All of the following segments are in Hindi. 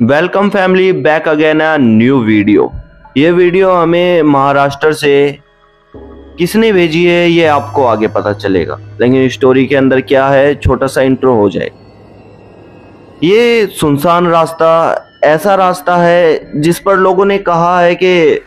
Welcome family back again a new video. ये वीडियो हमें महाराष्ट्र से किसने भेजी है ये आपको आगे पता चलेगा, लेकिन स्टोरी के अंदर क्या है छोटा सा इंट्रो हो जाए। ये सुनसान रास्ता ऐसा रास्ता है जिस पर लोगों ने कहा है कि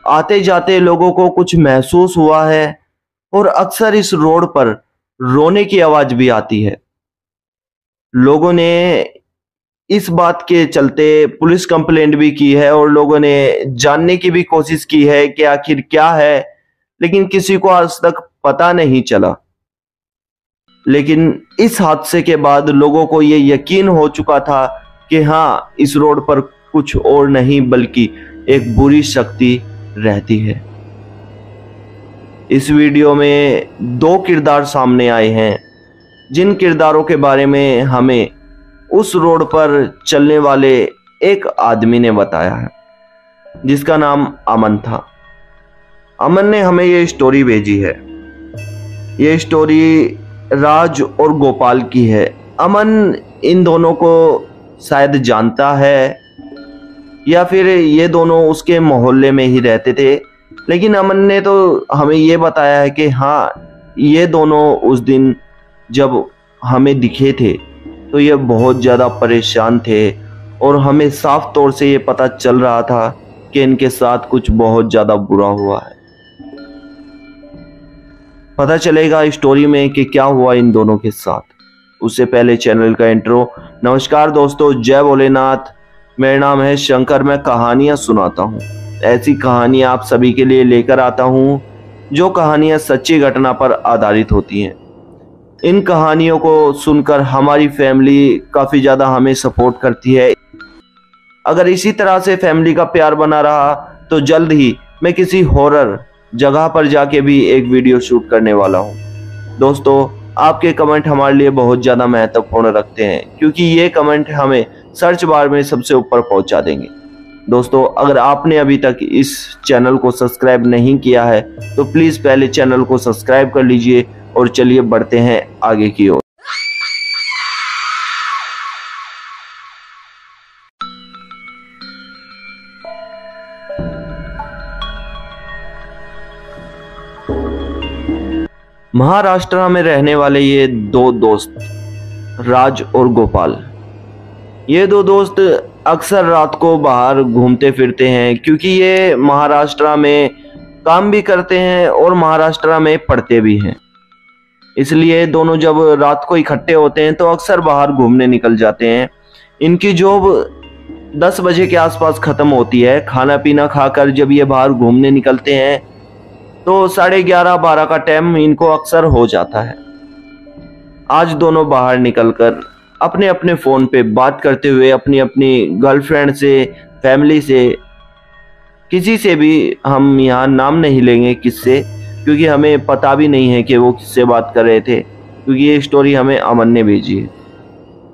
आते जाते लोगों को कुछ महसूस हुआ है और अक्सर इस रोड पर रोने की आवाज भी आती है। लोगों ने इस बात के चलते पुलिस कंप्लेंट भी की है और लोगों ने जानने की भी कोशिश की है कि आखिर क्या है, लेकिन किसी को आज तक पता नहीं चला। लेकिन इस हादसे के बाद लोगों को ये यकीन हो चुका था कि हाँ, इस रोड पर कुछ और नहीं बल्कि एक बुरी शक्ति रहती है। इस वीडियो में दो किरदार सामने आए हैं, जिन किरदारों के बारे में हमें उस रोड पर चलने वाले एक आदमी ने बताया है, जिसका नाम अमन था। अमन ने हमें ये स्टोरी भेजी है। ये स्टोरी राज और गोपाल की है। अमन इन दोनों को शायद जानता है या फिर ये दोनों उसके मोहल्ले में ही रहते थे, लेकिन अमन ने तो हमें ये बताया है कि हाँ, ये दोनों उस दिन जब हमें दिखे थे तो ये बहुत ज़्यादा परेशान थे और हमें साफ तौर से ये पता चल रहा था कि इनके साथ कुछ बहुत ज़्यादा बुरा हुआ है। पता चलेगा स्टोरी में कि क्या हुआ इन दोनों के साथ। उससे पहले चैनल का इंट्रो। नमस्कार दोस्तों, जय भोलेनाथ। मेरा नाम है शंकर। मैं कहानियाँ सुनाता हूँ, ऐसी कहानियाँ आप सभी के लिए लेकर आता हूँ जो कहानियाँ सच्ची घटना पर आधारित होती हैं। इन कहानियों को सुनकर हमारी फैमिली काफ़ी ज़्यादा हमें सपोर्ट करती है। अगर इसी तरह से फैमिली का प्यार बना रहा तो जल्द ही मैं किसी हॉरर जगह पर जाके भी एक वीडियो शूट करने वाला हूँ। दोस्तों, आपके कमेंट हमारे लिए बहुत ज़्यादा महत्वपूर्ण रखते हैं, क्योंकि ये कमेंट हमें सर्च बार में सबसे ऊपर पहुँचा देंगे। दोस्तों, अगर आपने अभी तक इस चैनल को सब्सक्राइब नहीं किया है तो प्लीज़ पहले चैनल को सब्सक्राइब कर लीजिए और चलिए बढ़ते हैं आगे की ओर। महाराष्ट्र में रहने वाले ये दो दोस्त राज और गोपाल, ये दो दोस्त अक्सर रात को बाहर घूमते फिरते हैं, क्योंकि ये महाराष्ट्र में काम भी करते हैं और महाराष्ट्र में पढ़ते भी हैं। इसलिए दोनों जब रात को इकट्ठे होते हैं तो अक्सर बाहर घूमने निकल जाते हैं। इनकी जॉब 10 बजे के आसपास ख़त्म होती है। खाना पीना खाकर जब ये बाहर घूमने निकलते हैं तो 11:30-12 का टाइम इनको अक्सर हो जाता है। आज दोनों बाहर निकलकर अपने अपने फ़ोन पे बात करते हुए अपनी अपनी गर्लफ्रेंड से, फैमिली से, किसी से भी, हम यहाँ नाम नहीं लेंगे किससे, क्योंकि हमें पता भी नहीं है कि वो किससे बात कर रहे थे, क्योंकि ये स्टोरी हमें अमन ने भेजी है।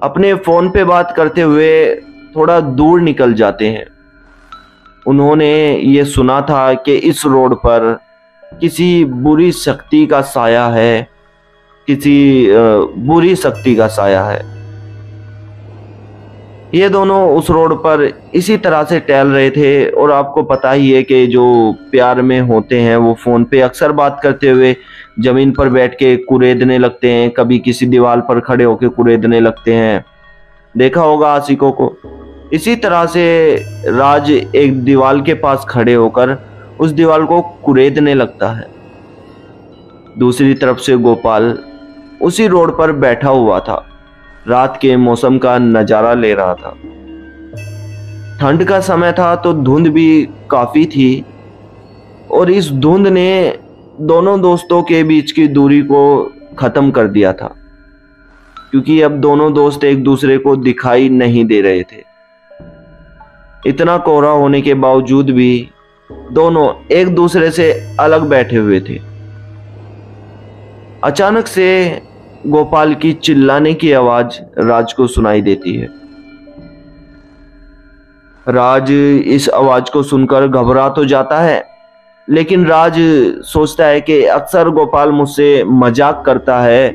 अपने फ़ोन पे बात करते हुए थोड़ा दूर निकल जाते हैं। उन्होंने ये सुना था कि इस रोड पर किसी बुरी शक्ति का साया है, किसी बुरी शक्ति का साया है। ये दोनों उस रोड पर इसी तरह से टहल रहे थे और आपको पता ही है कि जो प्यार में होते हैं वो फ़ोन पे अक्सर बात करते हुए ज़मीन पर बैठ के कुरेदने लगते हैं, कभी किसी दीवार पर खड़े होकर कुरेदने लगते हैं। देखा होगा आशिकों को। इसी तरह से राज एक दीवार के पास खड़े होकर उस दीवार को कुरेदने लगता है। दूसरी तरफ से गोपाल उसी रोड पर बैठा हुआ था, रात के मौसम का नज़ारा ले रहा था। ठंड का समय था तो धुंध भी काफ़ी थी और इस धुंध ने दोनों दोस्तों के बीच की दूरी को ख़त्म कर दिया था, क्योंकि अब दोनों दोस्त एक दूसरे को दिखाई नहीं दे रहे थे। इतना कोहरा होने के बावजूद भी दोनों एक दूसरे से अलग बैठे हुए थे। अचानक से गोपाल की चिल्लाने की आवाज राज को सुनाई देती है। राज इस आवाज को सुनकर घबरा तो जाता है, लेकिन राज सोचता है कि अक्सर गोपाल मुझसे मजाक करता है,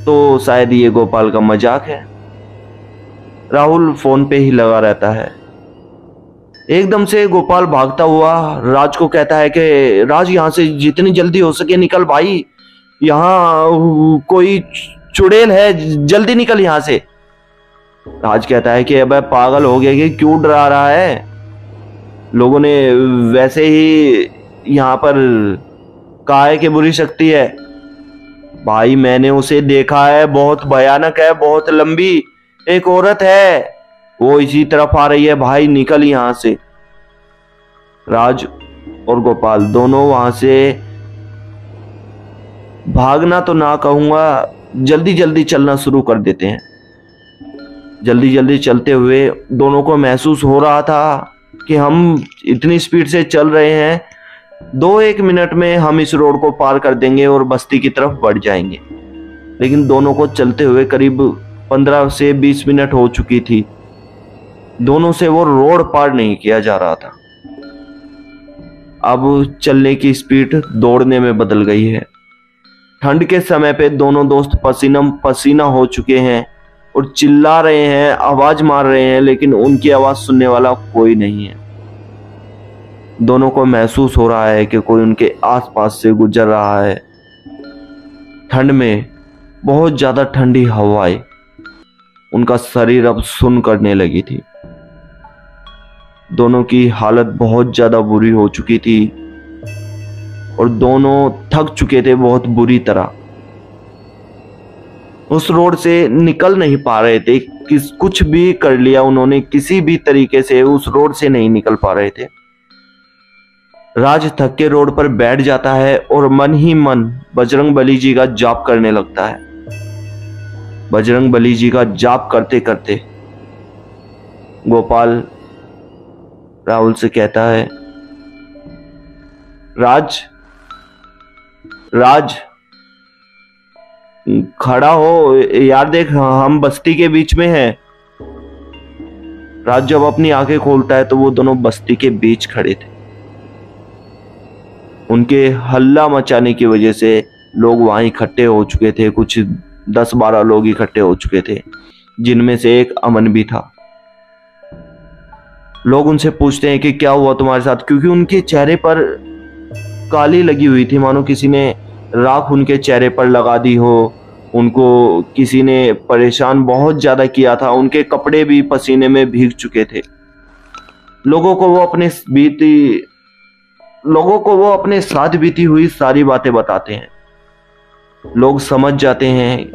तो शायद ये गोपाल का मजाक है। राहुल फोन पे ही लगा रहता है। एकदम से गोपाल भागता हुआ राज को कहता है कि राज, यहाँ से जितनी जल्दी हो सके निकल भाई, यहाँ कोई चुड़ैल है, जल्दी निकल यहाँ से। राज कहता है कि अबे पागल हो गया कि क्यों डरा रहा है, लोगों ने वैसे ही यहाँ पर कहा है कि बुरी शक्ति है। भाई मैंने उसे देखा है, बहुत भयानक है, बहुत लंबी एक औरत है, वो इसी तरफ आ रही है, भाई निकल यहां से। राज और गोपाल दोनों वहां से भागना तो ना कहूंगा, जल्दी जल्दी चलना शुरू कर देते हैं। जल्दी जल्दी चलते हुए दोनों को महसूस हो रहा था कि हम इतनी स्पीड से चल रहे हैं, 2-1 मिनट में हम इस रोड को पार कर देंगे और बस्ती की तरफ बढ़ जाएंगे। लेकिन दोनों को चलते हुए करीब 15 से 20 मिनट हो चुकी थी, दोनों से वो रोड पार नहीं किया जा रहा था। अब चलने की स्पीड दौड़ने में बदल गई है। ठंड के समय पे दोनों दोस्त पसीना पसीना हो चुके हैं और चिल्ला रहे हैं, आवाज मार रहे हैं, लेकिन उनकी आवाज सुनने वाला कोई नहीं है। दोनों को महसूस हो रहा है कि कोई उनके आसपास से गुजर रहा है। ठंड में बहुत ज्यादा ठंडी हवाएं उनका शरीर अब सुन्न करने लगी थी। दोनों की हालत बहुत ज्यादा बुरी हो चुकी थी और दोनों थक चुके थे बहुत बुरी तरह। उस रोड से निकल नहीं पा रहे थे, कुछ भी कर लिया उन्होंने, किसी भी तरीके से उस रोड से नहीं निकल पा रहे थे। राज थक के रोड पर बैठ जाता है और मन ही मन बजरंगबली जी का जाप करने लगता है। बजरंगबली जी का जाप करते करते गोपाल राहुल से कहता है, राज राज खड़ा हो यार, देख हम बस्ती के बीच में हैं। राज जब अपनी आंखें खोलता है तो वो दोनों बस्ती के बीच खड़े थे। उनके हल्ला मचाने की वजह से लोग वहां इकट्ठे हो चुके थे, कुछ 10-12 लोग इकट्ठे हो चुके थे, जिनमें से एक अमन भी था। लोग उनसे पूछते हैं कि क्या हुआ तुम्हारे साथ, क्योंकि उनके चेहरे पर काली लगी हुई थी, मानो किसी ने राख उनके चेहरे पर लगा दी हो, उनको किसी ने परेशान बहुत ज्यादा किया था, उनके कपड़े भी पसीने में भीग चुके थे। लोगों को वो अपने साथ बीती हुई सारी बातें बताते हैं। लोग समझ जाते हैं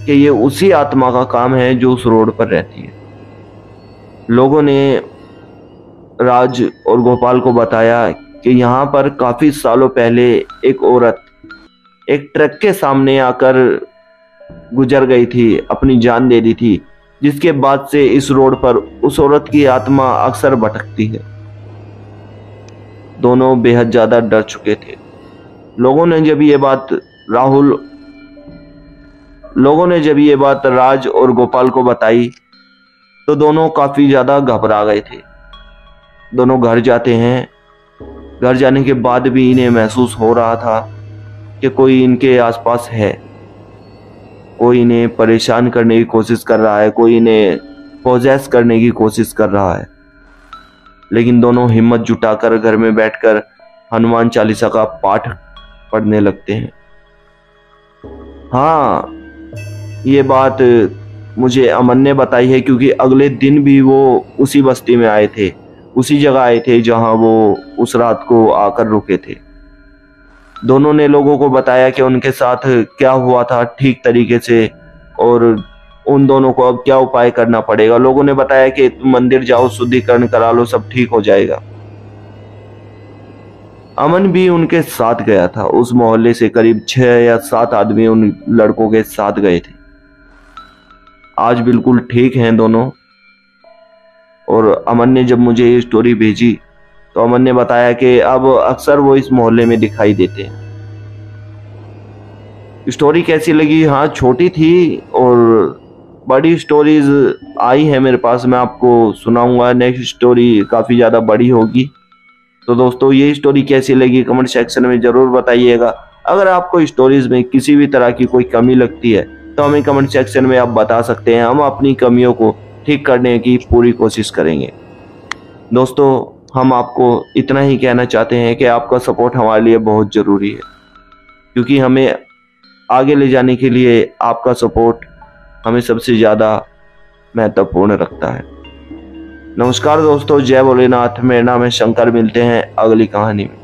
कि ये उसी आत्मा का काम है जो उस रोड पर रहती है। लोगों ने राज और गोपाल को बताया कि यहाँ पर काफी सालों पहले एक औरत एक ट्रक के सामने आकर गुजर गई थी, अपनी जान दे दी थी, जिसके बाद से इस रोड पर उस औरत की आत्मा अक्सर भटकती है। दोनों बेहद ज्यादा डर चुके थे। लोगों ने जब ये बात राज और गोपाल को बताई तो दोनों काफी ज्यादा घबरा गए थे। दोनों घर जाते हैं। घर जाने के बाद भी इन्हें महसूस हो रहा था कि कोई इनके आसपास है, कोई इन्हें परेशान करने की कोशिश कर रहा है, कोई इन्हें पोजेस करने की कोशिश कर रहा है। लेकिन दोनों हिम्मत जुटाकर घर में बैठकर हनुमान चालीसा का पाठ पढ़ने लगते हैं। हाँ, ये बात मुझे अमन ने बताई है, क्योंकि अगले दिन भी वो उसी बस्ती में आए थे, उसी जगह आए थे जहां वो उस रात को आकर रुके थे। दोनों ने लोगों को बताया कि उनके साथ क्या हुआ था ठीक तरीके से और उन दोनों को अब क्या उपाय करना पड़ेगा। लोगों ने बताया कि तुम मंदिर जाओ, शुद्धिकरण करा लो, सब ठीक हो जाएगा। अमन भी उनके साथ गया था। उस मोहल्ले से करीब 6 या 7 आदमी उन लड़कों के साथ गए थे। आज बिल्कुल ठीक हैं दोनों। और अमन ने जब मुझे ये स्टोरी भेजी तो अमन ने बताया कि अब अक्सर वो इस मोहल्ले में दिखाई देते हैं। स्टोरी कैसी लगी? हाँ, छोटी थी और बड़ी स्टोरीज आई है मेरे पास, मैं आपको सुनाऊंगा। नेक्स्ट स्टोरी काफ़ी ज़्यादा बड़ी होगी। तो दोस्तों, ये स्टोरी कैसी लगी कमेंट सेक्शन में ज़रूर बताइएगा। अगर आपको स्टोरीज में किसी भी तरह की कोई कमी लगती है तो हमें कमेंट सेक्शन में आप बता सकते हैं। हम अपनी कमियों को ठीक करने की पूरी कोशिश करेंगे। दोस्तों, हम आपको इतना ही कहना चाहते हैं कि आपका सपोर्ट हमारे लिए बहुत ज़रूरी है, क्योंकि हमें आगे ले जाने के लिए आपका सपोर्ट हमें सबसे ज़्यादा महत्वपूर्ण रखता है। नमस्कार दोस्तों, जय भोलेनाथ। मेरा नाम है शंकर। मिलते हैं अगली कहानी में।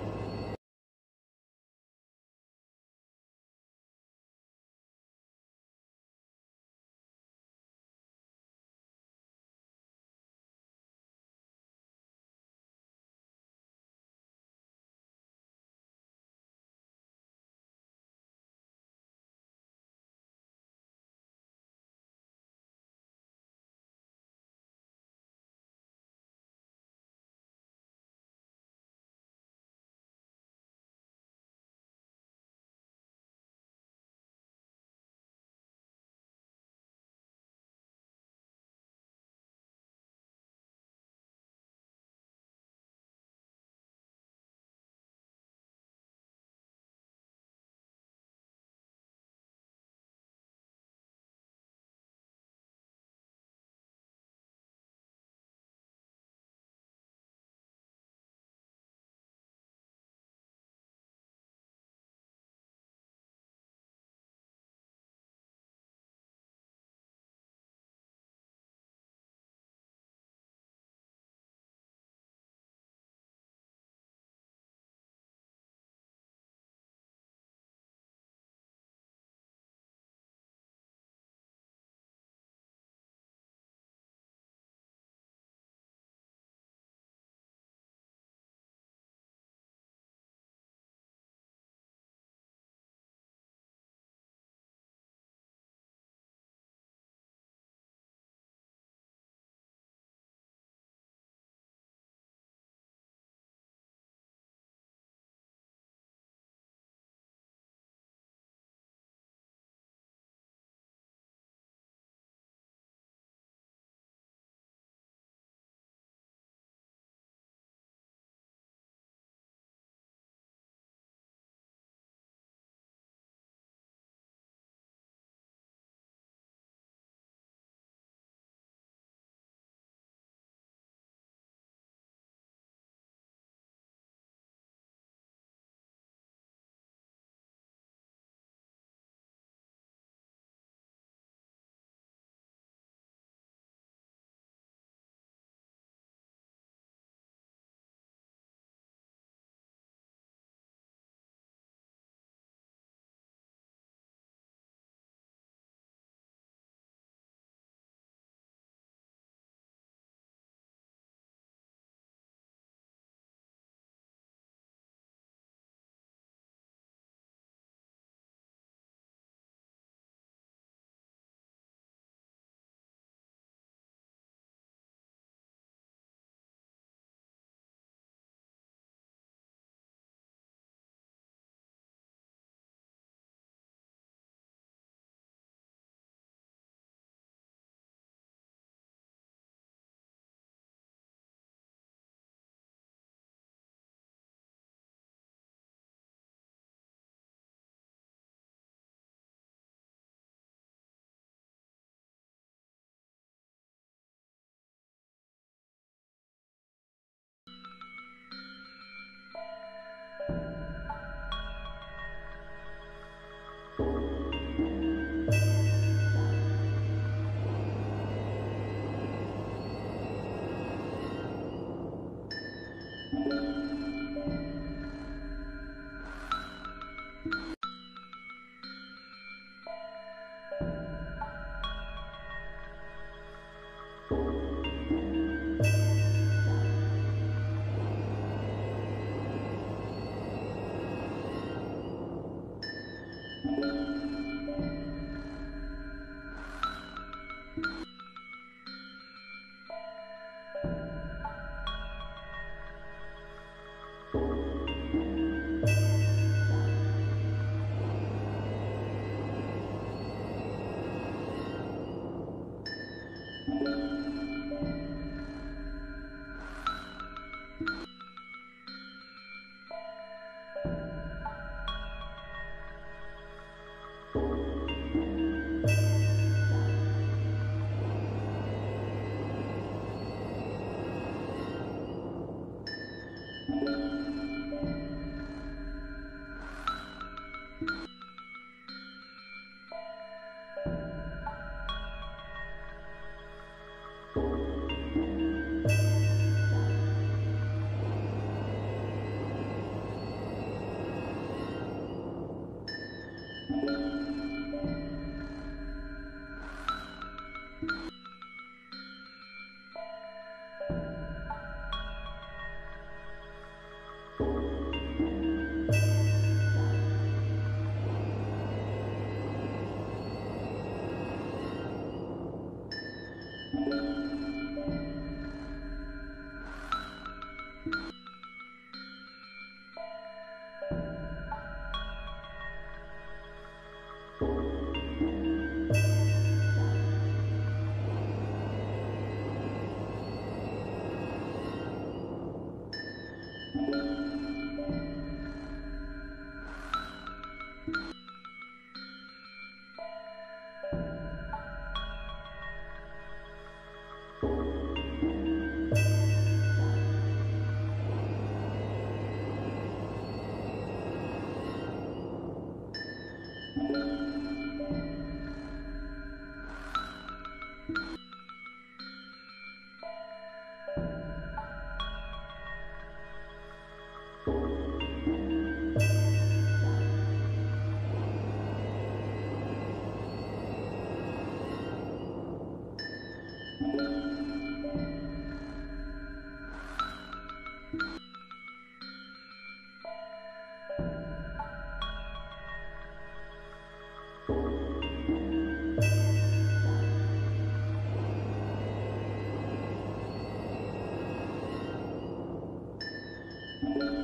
you